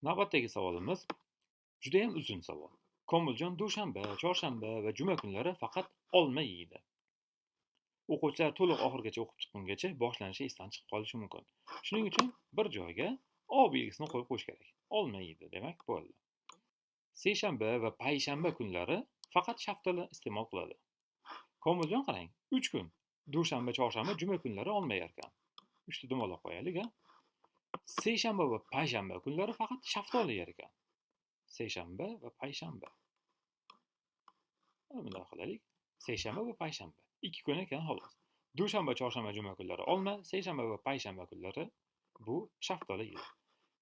Navbatdagi savolimiz judayam uzun savol. Komiljon dushanba, chorshanba va juma kunlari faqat olma yeydi. O'quvchilar to'liq oxirigacha o'qib chiqqungacha boshlanishi esdan chiqib qolishi mumkin. Shuning uchun bir joyga O belgisini qo'yib qo'yish kerak. Olma yeydi demak bo'ldi. Seshanba va payshanba kunlari faqat shaftoli iste'mol qiladi. Komiljon qarang, 3 kun. Dushanba, chorshanba, juma kunlari olma yer ekan. 3 ta dumaloq qo'yaylik-a. Seshanba va payshanba kunlari faqat shaftoli yer ekan. Seshanba va payshanba. Bunday qilaylik. Seshanba va payshanba. 2 kun ekan xolos. Dushanba, chorshanba, juma kunlari olma, seshanba va payshanba kunlari bu shaftoli yeydi.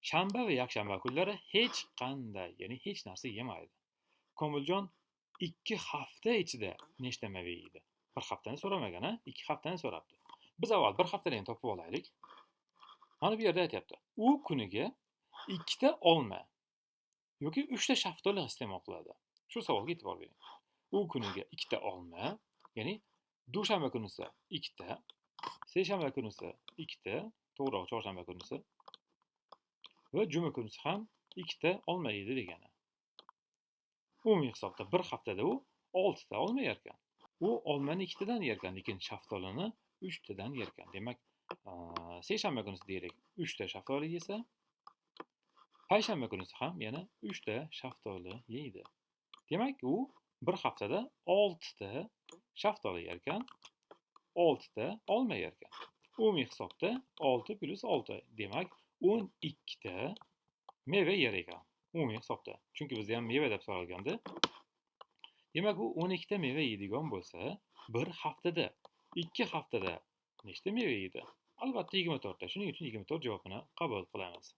Shanba va yakshanba kunlari hech qanday, ya'ni hech narsa yemaydi. Komiljon 2 hafta ichida nechta meva yeydi? 1 haftani so'ramagan, 2 haftani so'rabdi. Biz avval 1 haftani topib olaylik. Mana bu yerda aytyapti. U kuniga 2 ta olma yoki 3 ta shaftoli iste'mol qiladi. Shu savolga e'tibor bering. U kuniga 2 ta olma, ya'ni dushanba kunisi 2 ta, seshanba kunisi 2 ta, to'g'ri, chorshanba kunisi va juma kunisi ham 2 ta olma yeydi degani. Umumiy hisobda 1 haftada u 6 ta olma yer ekan. U olmani 2 tadan yer ekan, lekin shaftolini 3 tadan yer ekan. Demak, seshanba kunisi deylik 3 ta shaftoli yesa, payshanba kunisi ham yana 3 ta shaftoli yeydi. Demak, u bir haftada 6 ta shaftoli yer ekan, 6 ta olma yer ekan. Umumiy hisobda 6 plus 6, demak 12 ta meva yer ekan. Umumiy hisobda. Chunki bizda ham meva deb so'ralganda. Demak, u 12 ta meva yeydigan bo'lsa, bir haftada, 2 haftada nechta meva yeydi? Albatta 24 ta. Shuning uchun 24 javobini qabul qilamiz.